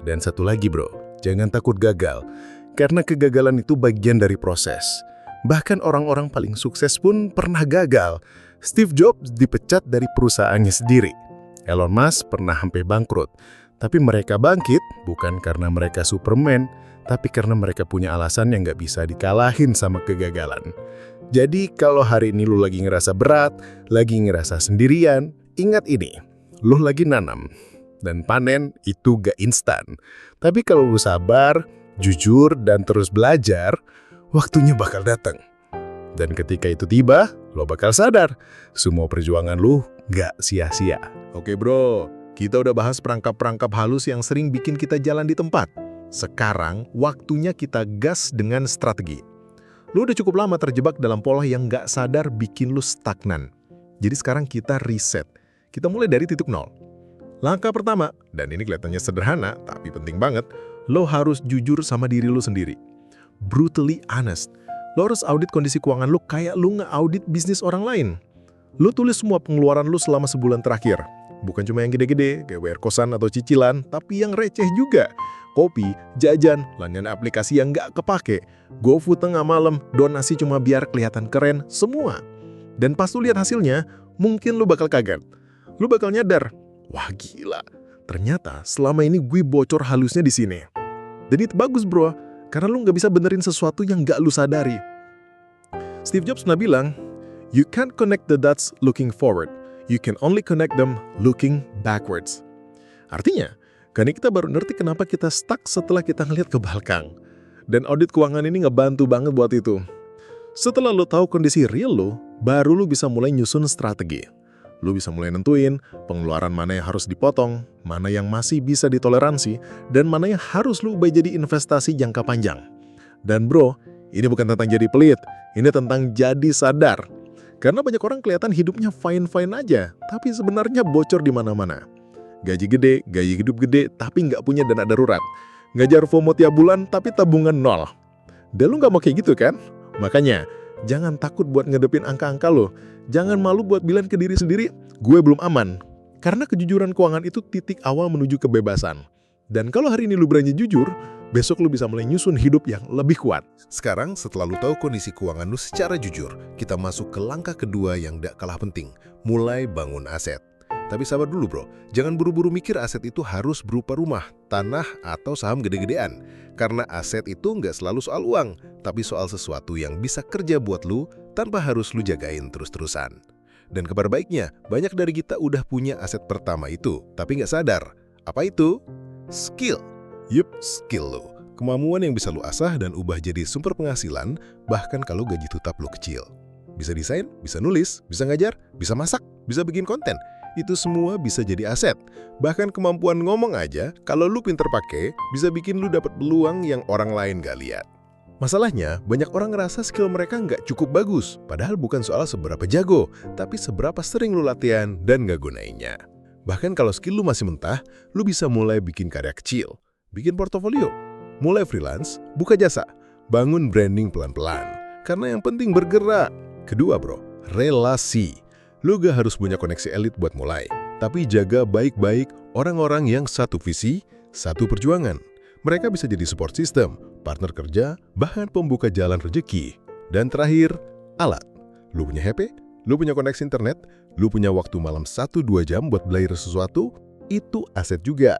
Dan satu lagi bro, jangan takut gagal. Karena kegagalan itu bagian dari proses. Bahkan orang-orang paling sukses pun pernah gagal. Steve Jobs dipecat dari perusahaannya sendiri. Elon Musk pernah sampai bangkrut. Tapi mereka bangkit bukan karena mereka Superman, tapi karena mereka punya alasan yang gak bisa dikalahin sama kegagalan. Jadi kalau hari ini lu lagi ngerasa berat, lagi ngerasa sendirian, ingat ini, lu lagi nanam. Dan panen itu gak instan. Tapi kalau lu sabar, jujur, dan terus belajar, waktunya bakal datang. Dan ketika itu tiba, lo bakal sadar, semua perjuangan lo gak sia-sia. Oke bro, kita udah bahas perangkap-perangkap halus yang sering bikin kita jalan di tempat. Sekarang, waktunya kita gas dengan strategi. Lo udah cukup lama terjebak dalam pola yang gak sadar bikin lo stagnan. Jadi sekarang kita reset. Kita mulai dari titik nol. Langkah pertama, dan ini kelihatannya sederhana, tapi penting banget, lo harus jujur sama diri lo sendiri. Brutally honest. Lo harus audit kondisi keuangan lo kayak lo nge-audit bisnis orang lain. Lo tulis semua pengeluaran lo selama sebulan terakhir. Bukan cuma yang gede-gede, kayak bayar kosan atau cicilan, tapi yang receh juga. Kopi, jajan, langganan aplikasi yang nggak kepake, GoFood tengah malam, donasi cuma biar kelihatan keren, semua. Dan pas lo lihat hasilnya, mungkin lo bakal kaget. Lo bakal nyadar, wah gila, ternyata selama ini gue bocor halusnya di sini. Dan itu bagus bro, karena lu nggak bisa benerin sesuatu yang nggak lu sadari. Steve Jobs pernah bilang, "You can't connect the dots looking forward. You can only connect them looking backwards." Artinya, karena kita baru ngerti kenapa kita stuck setelah kita ngeliat ke belakang. Dan audit keuangan ini ngebantu banget buat itu. Setelah lo tahu kondisi real lo, baru lo bisa mulai nyusun strategi. Lo bisa mulai nentuin pengeluaran mana yang harus dipotong, mana yang masih bisa ditoleransi, dan mana yang harus lo ubah jadi investasi jangka panjang. Dan bro, ini bukan tentang jadi pelit, ini tentang jadi sadar. Karena banyak orang kelihatan hidupnya fine-fine aja, tapi sebenarnya bocor di mana-mana. Gaji gede, gaya hidup gede, tapi nggak punya dana darurat. Ngajar FOMO tiap bulan, tapi tabungan nol. Dan lu nggak mau kayak gitu kan? Makanya, jangan takut buat ngedepin angka-angka lo. Jangan malu buat bilang ke diri sendiri, gue belum aman. Karena kejujuran keuangan itu titik awal menuju kebebasan. Dan kalau hari ini lu berani jujur, besok lu bisa mulai nyusun hidup yang lebih kuat. Sekarang setelah lu tahu kondisi keuangan lu secara jujur, kita masuk ke langkah kedua yang gak kalah penting, mulai bangun aset. Tapi sabar dulu bro, jangan buru-buru mikir aset itu harus berupa rumah, tanah, atau saham gede-gedean. Karena aset itu nggak selalu soal uang, tapi soal sesuatu yang bisa kerja buat lu tanpa harus lu jagain terus-terusan. Dan kabar baiknya, banyak dari kita udah punya aset pertama itu, tapi nggak sadar. Apa itu? Skill. Yup, skill lu. Kemampuan yang bisa lu asah dan ubah jadi sumber penghasilan, bahkan kalau gaji tetap lu kecil. Bisa desain, bisa nulis, bisa ngajar, bisa masak, bisa bikin konten. Itu semua bisa jadi aset. Bahkan kemampuan ngomong aja, kalau lu pinter pakai, bisa bikin lu dapat peluang yang orang lain gak lihat. Masalahnya, banyak orang ngerasa skill mereka nggak cukup bagus. Padahal bukan soal seberapa jago, tapi seberapa sering lu latihan dan nggak gunainnya. Bahkan kalau skill lu masih mentah, lu bisa mulai bikin karya kecil, bikin portofolio, mulai freelance, buka jasa, bangun branding pelan-pelan. Karena yang penting bergerak. Kedua bro, relasi. Lu gak harus punya koneksi elit buat mulai, tapi jaga baik-baik orang-orang yang satu visi, satu perjuangan. Mereka bisa jadi support system, partner kerja, bahkan pembuka jalan rezeki. Dan terakhir, alat. Lu punya HP, lu punya koneksi internet, lu punya waktu malam 1-2 jam buat belajar sesuatu, itu aset juga.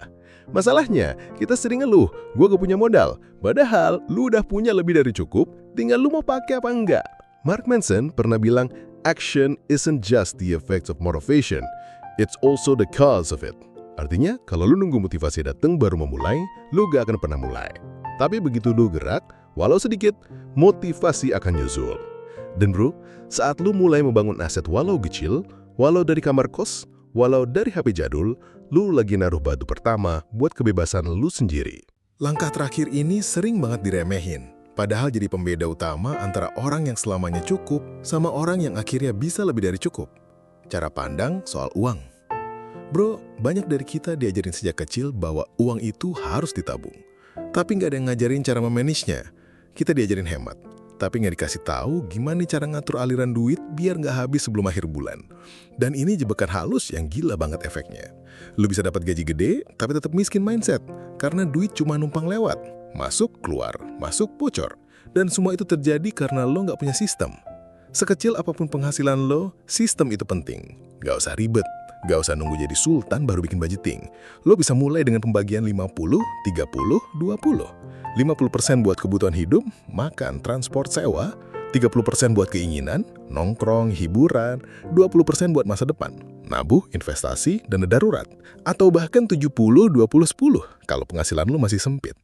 Masalahnya, kita sering ngeluh, gue gak punya modal. Padahal, lu udah punya lebih dari cukup, tinggal lu mau pakai apa enggak. Mark Manson pernah bilang, action isn't just the effects of motivation, it's also the cause of it. Artinya, kalau lu nunggu motivasi datang baru memulai, lu gak akan pernah mulai. Tapi begitu lu gerak, walau sedikit, motivasi akan nyusul. Dan bro, saat lu mulai membangun aset walau kecil, walau dari kamar kos, walau dari HP jadul, lu lagi naruh batu pertama buat kebebasan lu sendiri. Langkah terakhir ini sering banget diremehin. Padahal jadi pembeda utama antara orang yang selamanya cukup sama orang yang akhirnya bisa lebih dari cukup. Cara pandang soal uang. Bro, banyak dari kita diajarin sejak kecil bahwa uang itu harus ditabung. Tapi nggak ada yang ngajarin cara memanage-nya. Kita diajarin hemat. Tapi nggak dikasih tahu gimana cara ngatur aliran duit biar nggak habis sebelum akhir bulan. Dan ini jebakan halus yang gila banget efeknya. Lu bisa dapat gaji gede, tapi tetap miskin mindset. Karena duit cuma numpang lewat. Masuk, keluar, masuk, bocor. Dan semua itu terjadi karena lo nggak punya sistem. Sekecil apapun penghasilan lo, sistem itu penting. Nggak usah ribet, nggak usah nunggu jadi sultan baru bikin budgeting. Lo bisa mulai dengan pembagian 50, 30, 20. 50% buat kebutuhan hidup, makan, transport, sewa. 30% buat keinginan, nongkrong, hiburan. 20% buat masa depan, nabuh, investasi, dana darurat. Atau bahkan 70, 20, 10 kalau penghasilan lo masih sempit.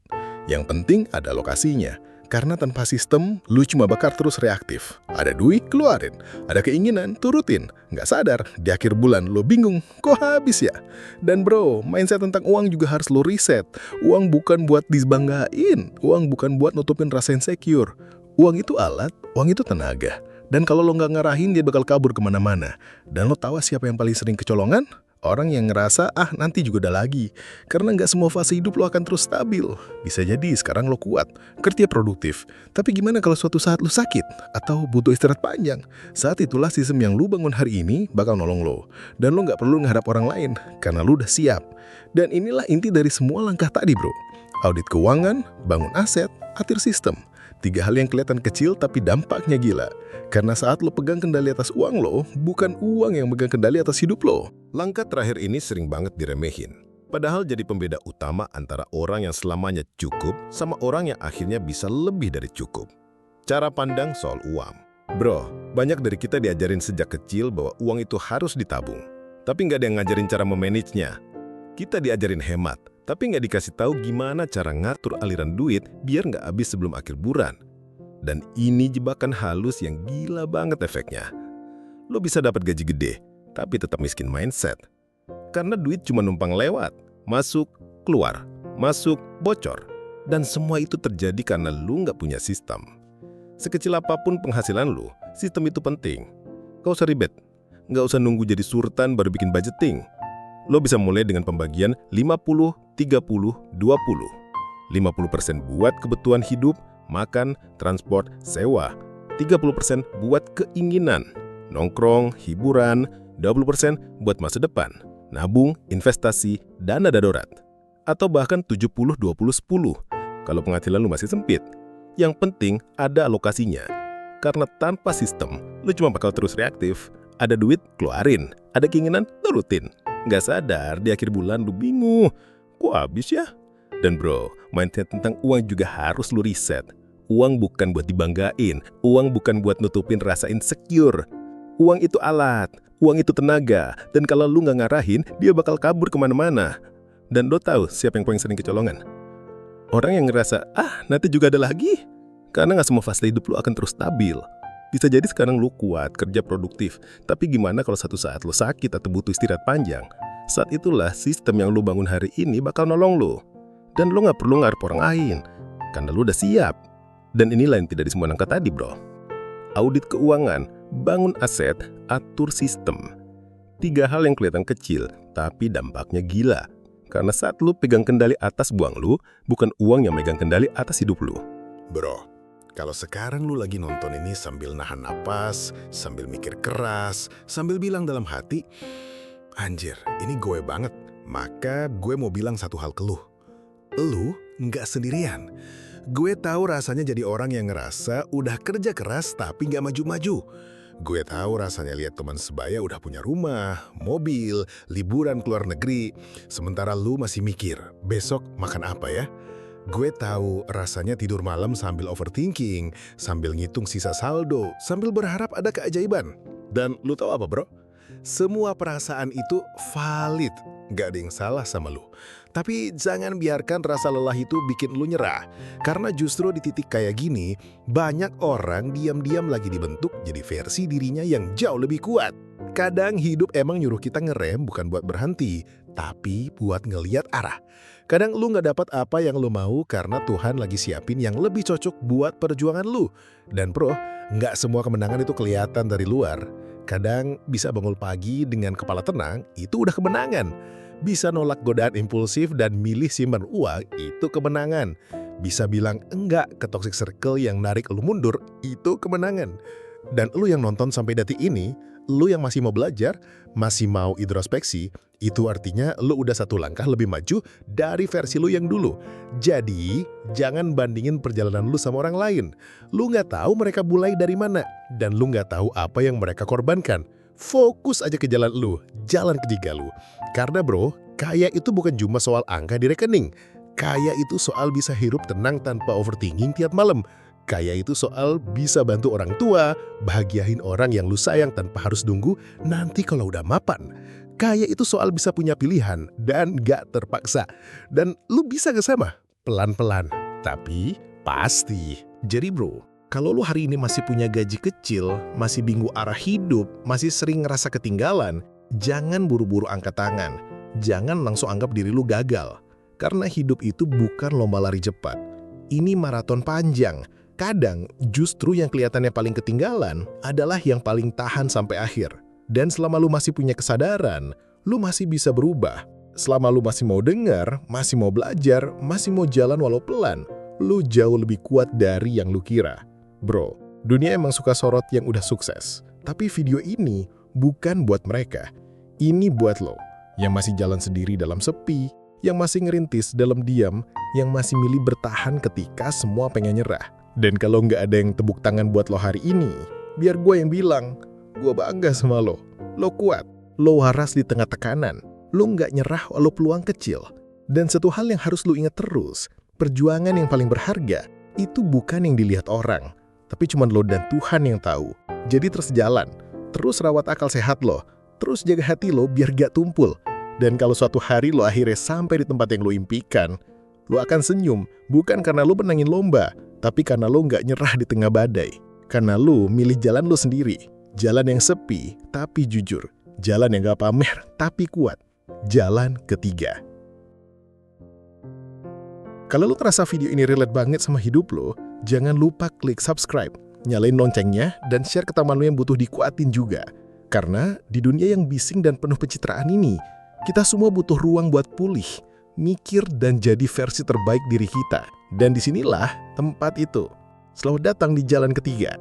Yang penting ada lokasinya, karena tanpa sistem, lu cuma bakal terus reaktif. Ada duit, keluarin. Ada keinginan, turutin. Nggak sadar, di akhir bulan lu bingung, kok habis ya? Dan bro, mindset tentang uang juga harus lu reset. Uang bukan buat dibanggain, uang bukan buat nutupin rasa insecure. Uang itu alat, uang itu tenaga. Dan kalau lo nggak ngarahin, dia bakal kabur kemana-mana. Dan lo tahu siapa yang paling sering kecolongan? Orang yang ngerasa, nanti juga ada lagi. Karena nggak semua fase hidup lo akan terus stabil. Bisa jadi sekarang lo kuat, kerja produktif. Tapi gimana kalau suatu saat lo sakit? Atau butuh istirahat panjang? Saat itulah sistem yang lo bangun hari ini bakal nolong lo. Dan lo nggak perlu ngadap orang lain, karena lo udah siap. Dan inilah inti dari semua langkah tadi bro. Audit keuangan, bangun aset, atur sistem. 3 hal yang kelihatan kecil tapi dampaknya gila. Karena saat lo pegang kendali atas uang lo, bukan uang yang megang kendali atas hidup lo. Langkah terakhir ini sering banget diremehin. Padahal jadi pembeda utama antara orang yang selamanya cukup sama orang yang akhirnya bisa lebih dari cukup. Cara pandang soal uang. Bro, banyak dari kita diajarin sejak kecil bahwa uang itu harus ditabung. Tapi nggak ada yang ngajarin cara memanagenya. Kita diajarin hemat, tapi nggak dikasih tahu gimana cara ngatur aliran duit biar nggak habis sebelum akhir bulan. Dan ini jebakan halus yang gila banget efeknya. Lo bisa dapat gaji gede, tapi tetap miskin mindset. Karena duit cuma numpang lewat, masuk, keluar, masuk, bocor. Dan semua itu terjadi karena lo nggak punya sistem. Sekecil apapun penghasilan lo, sistem itu penting. Gak usah ribet, nggak usah nunggu jadi sultan baru bikin budgeting. Lo bisa mulai dengan pembagian 50, 30, 20. 50% buat kebutuhan hidup, makan, transport, sewa. 30% buat keinginan, nongkrong, hiburan. 20% buat masa depan, nabung, investasi, dana darurat. Atau bahkan 70, 20, 10. Kalau penghasilan lo masih sempit. Yang penting ada alokasinya. Karena tanpa sistem, lo cuma bakal terus reaktif. Ada duit, keluarin. Ada keinginan, turutin. Nggak sadar, di akhir bulan lu bingung. Kok habis ya? Dan bro, mindset tentang uang juga harus lu riset. Uang bukan buat dibanggain. Uang bukan buat nutupin rasa insecure. Uang itu alat. Uang itu tenaga. Dan kalau lu nggak ngarahin, dia bakal kabur kemana-mana. Dan lo tahu siapa yang paling sering kecolongan? Orang yang ngerasa, nanti juga ada lagi. Karena nggak semua fase hidup lu akan terus stabil. Bisa jadi sekarang lu kuat, kerja produktif. Tapi gimana kalau satu saat lu sakit atau butuh istirahat panjang? Saat itulah sistem yang lu bangun hari ini bakal nolong lu. Dan lu gak perlu ngarep orang lain. Karena lu udah siap. Dan inilah yang tidak disebut angka tadi, bro. Audit keuangan, bangun aset, atur sistem. 3 hal yang kelihatan kecil, tapi dampaknya gila. Karena saat lu pegang kendali atas uang lu, bukan uang yang megang kendali atas hidup lu. Bro, kalau sekarang lu lagi nonton ini sambil nahan napas, sambil mikir keras, sambil bilang dalam hati, anjir, ini gue banget. Maka gue mau bilang satu hal ke lu. Lu nggak sendirian. Gue tahu rasanya jadi orang yang ngerasa udah kerja keras tapi nggak maju-maju. Gue tahu rasanya lihat teman sebaya udah punya rumah, mobil, liburan keluar negeri. Sementara lu masih mikir, besok makan apa ya? Gue tahu rasanya tidur malam sambil overthinking, sambil ngitung sisa saldo, sambil berharap ada keajaiban. Dan lu tahu apa, bro? Semua perasaan itu valid, gak ada yang salah sama lu. Tapi jangan biarkan rasa lelah itu bikin lu nyerah. Karena justru di titik kayak gini, banyak orang diam-diam lagi dibentuk jadi versi dirinya yang jauh lebih kuat. Kadang hidup emang nyuruh kita ngerem bukan buat berhenti, tapi buat ngeliat arah. Kadang lu gak dapat apa yang lu mau karena Tuhan lagi siapin yang lebih cocok buat perjuangan lu. Dan bro, gak semua kemenangan itu kelihatan dari luar. Kadang bisa bangun pagi dengan kepala tenang, itu udah kemenangan. Bisa nolak godaan impulsif dan milih simpan uang, itu kemenangan. Bisa bilang enggak ke toxic circle yang narik lu mundur, itu kemenangan. Dan lu yang nonton sampai detik ini, lu yang masih mau belajar, masih mau introspeksi, itu artinya lu udah satu langkah lebih maju dari versi lu yang dulu. Jadi, jangan bandingin perjalanan lu sama orang lain. Lu nggak tahu mereka mulai dari mana, dan lu nggak tahu apa yang mereka korbankan. Fokus aja ke jalan lu, jalan ketiga lu. Karena bro, kaya itu bukan cuma soal angka di rekening. Kaya itu soal bisa hidup tenang tanpa overthinking tiap malam. Kaya itu soal bisa bantu orang tua, bahagiain orang yang lu sayang tanpa harus nunggu nanti kalau udah mapan. Kaya itu soal bisa punya pilihan dan gak terpaksa. Dan lu bisa ke sama, pelan-pelan, tapi pasti. Jadi bro, kalau lu hari ini masih punya gaji kecil, masih bingung arah hidup, masih sering ngerasa ketinggalan, jangan buru-buru angkat tangan. Jangan langsung anggap diri lu gagal. Karena hidup itu bukan lomba lari cepat. Ini maraton panjang. Kadang justru yang kelihatannya paling ketinggalan adalah yang paling tahan sampai akhir. Dan selama lu masih punya kesadaran, lu masih bisa berubah. Selama lu masih mau dengar, masih mau belajar, masih mau jalan walau pelan, lu jauh lebih kuat dari yang lu kira. Bro, dunia emang suka sorot yang udah sukses. Tapi video ini bukan buat mereka. Ini buat lo, yang masih jalan sendiri dalam sepi, yang masih ngerintis dalam diam, yang masih milih bertahan ketika semua pengen nyerah. Dan kalau nggak ada yang tepuk tangan buat lo hari ini, biar gue yang bilang, gue bangga sama lo. Lo kuat, lo waras di tengah tekanan, Lu nggak nyerah walau peluang kecil. Dan satu hal yang harus lu ingat terus, perjuangan yang paling berharga itu bukan yang dilihat orang, tapi cuma lo dan Tuhan yang tahu. Jadi terus jalan, terus rawat akal sehat lo, terus jaga hati lo biar gak tumpul. Dan kalau suatu hari lo akhirnya sampai di tempat yang lo impikan, lo akan senyum, bukan karena lo menangin lomba, tapi karena lo nggak nyerah di tengah badai. Karena lo milih jalan lo sendiri, jalan yang sepi tapi jujur, jalan yang gak pamer tapi kuat, jalan ketiga. Kalau lo ngerasa video ini relate banget sama hidup lo, jangan lupa klik subscribe, nyalain loncengnya, dan share ke teman lo yang butuh dikuatin juga. Karena di dunia yang bising dan penuh pencitraan ini, kita semua butuh ruang buat pulih, mikir, dan jadi versi terbaik diri kita. Dan disinilah tempat itu. Selamat datang di jalan ketiga.